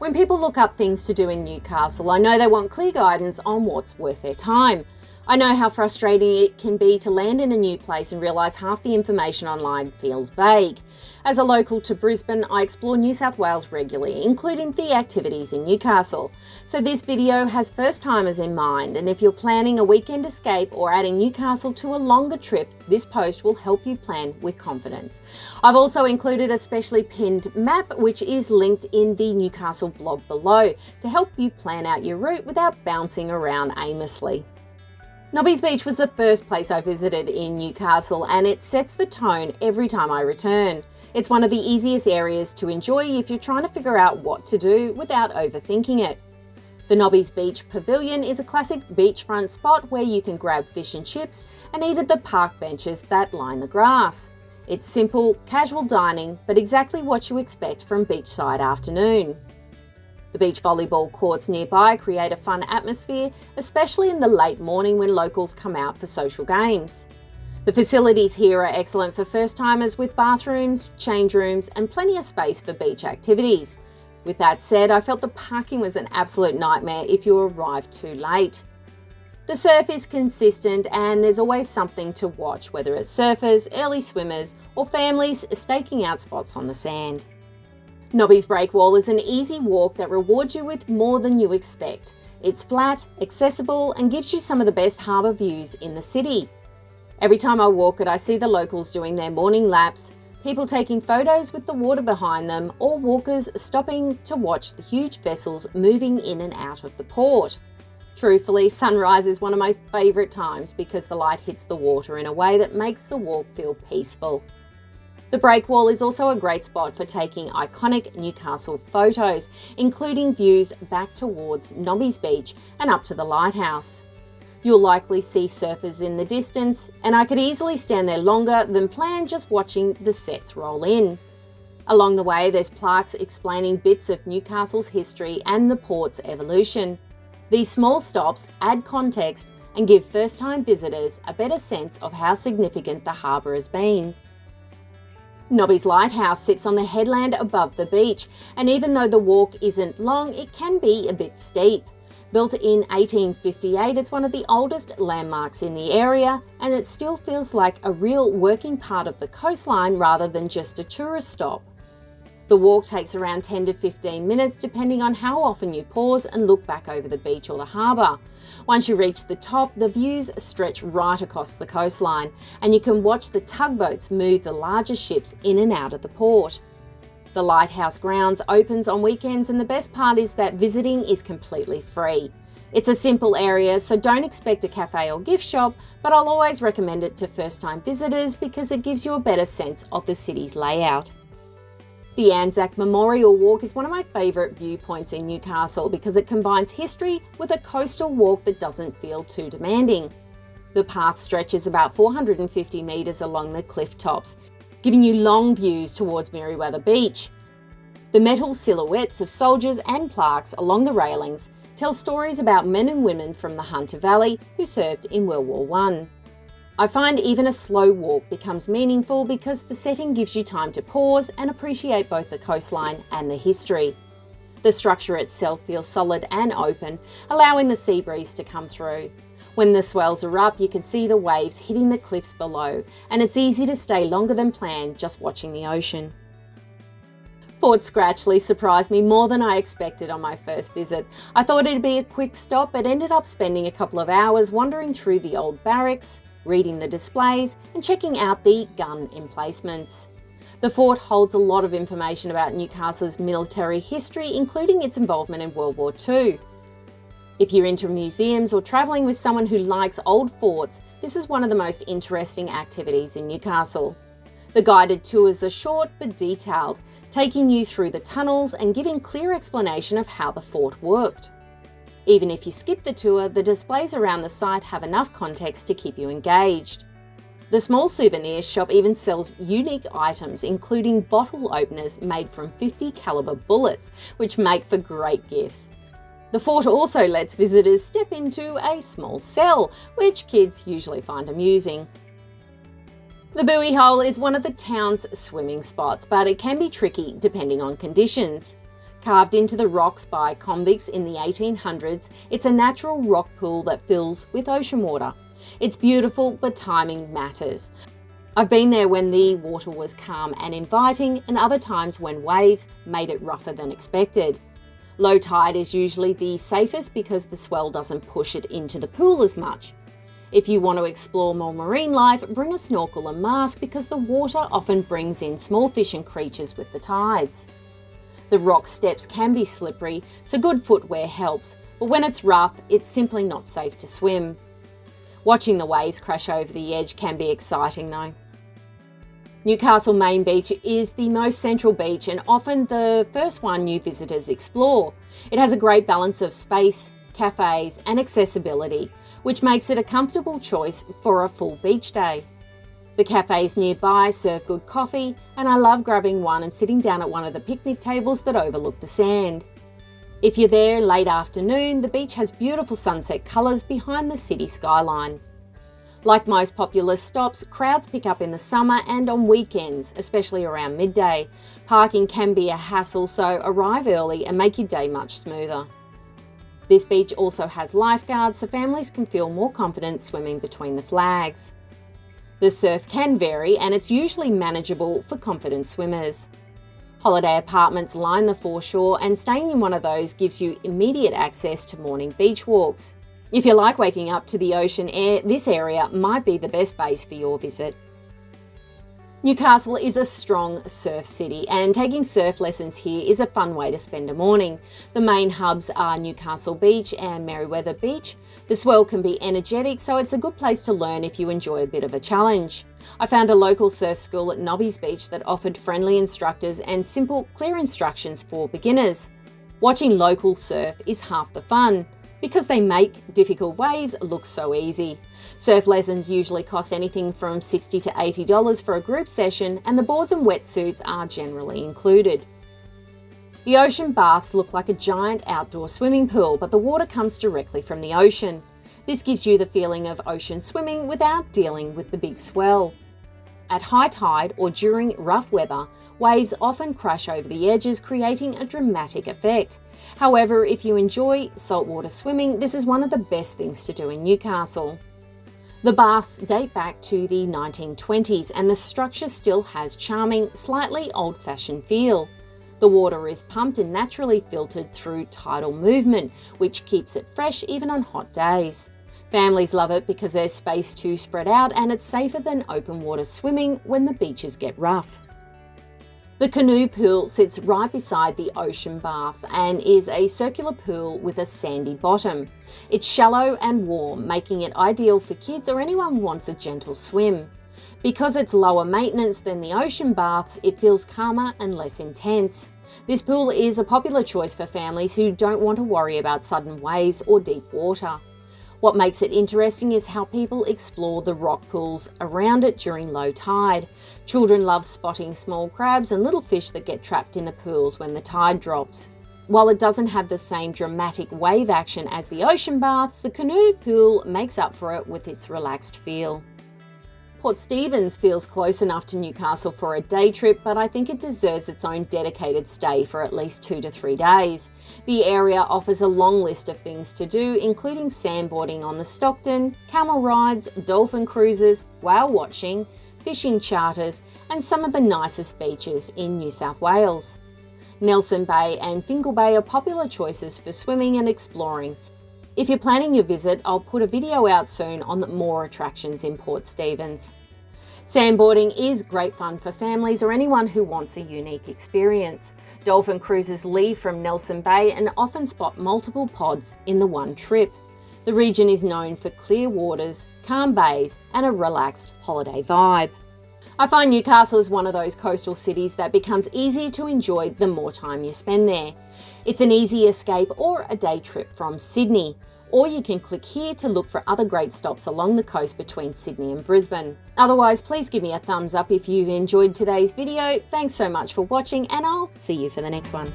When people look up things to do in Newcastle, I know they want clear guidance on what's worth their time. I know how frustrating it can be to land in a new place and realise half the information online feels vague. As a local to Brisbane, I explore New South Wales regularly, including the activities in Newcastle. So this video has first-timers in mind, and if you're planning a weekend escape or adding Newcastle to a longer trip, this post will help you plan with confidence. I've also included a specially pinned map, which is linked in the Newcastle blog below, to help you plan out your route without bouncing around aimlessly. Nobby's Beach was the first place I visited in Newcastle, and it sets the tone every time I return. It's one of the easiest areas to enjoy if you're trying to figure out what to do without overthinking it. The Nobby's Beach Pavilion is a classic beachfront spot where you can grab fish and chips and eat at the park benches that line the grass. It's simple, casual dining, but exactly what you expect from beachside afternoon. The beach volleyball courts nearby create a fun atmosphere, especially in the late morning when locals come out for social games. The facilities here are excellent for first-timers with bathrooms, change rooms, and plenty of space for beach activities. With that said, I felt the parking was an absolute nightmare if you arrived too late. The surf is consistent and there's always something to watch, whether it's surfers, early swimmers, or families staking out spots on the sand. Nobby's Breakwall is an easy walk that rewards you with more than you expect. It's flat, accessible, and gives you some of the best harbour views in the city. Every time I walk it, I see the locals doing their morning laps, people taking photos with the water behind them, or walkers stopping to watch the huge vessels moving in and out of the port. Truthfully, sunrise is one of my favourite times because the light hits the water in a way that makes the walk feel peaceful. The Breakwall is also a great spot for taking iconic Newcastle photos, including views back towards Nobby's Beach and up to the Lighthouse. You'll likely see surfers in the distance, and I could easily stand there longer than planned just watching the sets roll in. Along the way, there's plaques explaining bits of Newcastle's history and the port's evolution. These small stops add context and give first-time visitors a better sense of how significant the harbour has been. Nobby's Lighthouse sits on the headland above the beach, and even though the walk isn't long, it can be a bit steep. Built in 1858, it's one of the oldest landmarks in the area, and it still feels like a real working part of the coastline rather than just a tourist stop. The walk takes around 10 to 15 minutes depending on how often you pause and look back over the beach or the harbour. Once you reach the top, the views stretch right across the coastline, and you can watch the tugboats move the larger ships in and out of the port. The Lighthouse grounds opens on weekends, and the best part is that visiting is completely free. It's a simple area, so don't expect a cafe or gift shop, but I'll always recommend it to first-time visitors because it gives you a better sense of the city's layout. The ANZAC Memorial Walk is one of my favourite viewpoints in Newcastle because it combines history with a coastal walk that doesn't feel too demanding. The path stretches about 450 metres along the cliff tops, giving you long views towards Merewether Beach. The metal silhouettes of soldiers and plaques along the railings tell stories about men and women from the Hunter Valley who served in World War I. I find even a slow walk becomes meaningful because the setting gives you time to pause and appreciate both the coastline and the history. The structure itself feels solid and open, allowing the sea breeze to come through. When the swells are up, you can see the waves hitting the cliffs below, and it's easy to stay longer than planned just watching the ocean. Fort Scratchley surprised me more than I expected on my first visit. I thought it'd be a quick stop, but ended up spending a couple of hours wandering through the old barracks, reading the displays, and checking out the gun emplacements. The fort holds a lot of information about Newcastle's military history, including its involvement in World War II. If you're into museums or travelling with someone who likes old forts, this is one of the most interesting activities in Newcastle. The guided tours are short but detailed, taking you through the tunnels and giving clear explanation of how the fort worked. Even if you skip the tour, the displays around the site have enough context to keep you engaged. The small souvenirs shop even sells unique items, including bottle openers made from .50 caliber bullets, which make for great gifts. The fort also lets visitors step into a small cell, which kids usually find amusing. The Bogey Hole is one of the town's swimming spots, but it can be tricky depending on conditions. Carved into the rocks by convicts in the 1800s, it's a natural rock pool that fills with ocean water. It's beautiful, but timing matters. I've been there when the water was calm and inviting, and other times when waves made it rougher than expected. Low tide is usually the safest because the swell doesn't push it into the pool as much. If you want to explore more marine life, bring a snorkel and mask because the water often brings in small fish and creatures with the tides. The rock steps can be slippery, so good footwear helps, but when it's rough, it's simply not safe to swim. Watching the waves crash over the edge can be exciting though. Newcastle Main Beach is the most central beach and often the first one new visitors explore. It has a great balance of space, cafes and accessibility, which makes it a comfortable choice for a full beach day. The cafes nearby serve good coffee, and I love grabbing one and sitting down at one of the picnic tables that overlook the sand. If you're there late afternoon, the beach has beautiful sunset colours behind the city skyline. Like most popular stops, crowds pick up in the summer and on weekends, especially around midday. Parking can be a hassle, so arrive early and make your day much smoother. This beach also has lifeguards, so families can feel more confident swimming between the flags. The surf can vary, and it's usually manageable for confident swimmers. Holiday apartments line the foreshore, and staying in one of those gives you immediate access to morning beach walks. If you like waking up to the ocean air, this area might be the best base for your visit. Newcastle is a strong surf city, and taking surf lessons here is a fun way to spend a morning. The main hubs are Newcastle Beach and Merewether Beach. The swell can be energetic, so it's a good place to learn if you enjoy a bit of a challenge. I found a local surf school at Nobby's Beach that offered friendly instructors and simple, clear instructions for beginners. Watching local surf is half the fun, because they make difficult waves look so easy. Surf lessons usually cost anything from $60 to $80 for a group session, and the boards and wetsuits are generally included. The ocean baths look like a giant outdoor swimming pool, but the water comes directly from the ocean. This gives you the feeling of ocean swimming without dealing with the big swell. At high tide or during rough weather, waves often crash over the edges, creating a dramatic effect. However, if you enjoy saltwater swimming, this is one of the best things to do in Newcastle. The baths date back to the 1920s, and the structure still has charming, slightly old-fashioned feel. The water is pumped and naturally filtered through tidal movement, which keeps it fresh even on hot days. Families love it because there's space to spread out, and it's safer than open water swimming when the beaches get rough. The Canoe Pool sits right beside the ocean bath and is a circular pool with a sandy bottom. It's shallow and warm, making it ideal for kids or anyone who wants a gentle swim. Because it's lower maintenance than the ocean baths, it feels calmer and less intense. This pool is a popular choice for families who don't want to worry about sudden waves or deep water. What makes it interesting is how people explore the rock pools around it during low tide. Children love spotting small crabs and little fish that get trapped in the pools when the tide drops. While it doesn't have the same dramatic wave action as the ocean baths, the Canoe Pool makes up for it with its relaxed feel. Port Stephens feels close enough to Newcastle for a day trip, but I think it deserves its own dedicated stay for at least 2 to 3 days. The area offers a long list of things to do, including sandboarding on the Stockton, camel rides, dolphin cruises, whale watching, fishing charters, and some of the nicest beaches in New South Wales. Nelson Bay and Fingal Bay are popular choices for swimming and exploring. If you're planning your visit, I'll put a video out soon on the more attractions in Port Stephens. Sandboarding is great fun for families or anyone who wants a unique experience. Dolphin cruises leave from Nelson Bay and often spot multiple pods in the one trip. The region is known for clear waters, calm bays, and a relaxed holiday vibe. I find Newcastle is one of those coastal cities that becomes easier to enjoy the more time you spend there. It's an easy escape or a day trip from Sydney, or you can click here to look for other great stops along the coast between Sydney and Brisbane. Otherwise, please give me a thumbs up if you've enjoyed today's video. Thanks so much for watching, and I'll see you for the next one.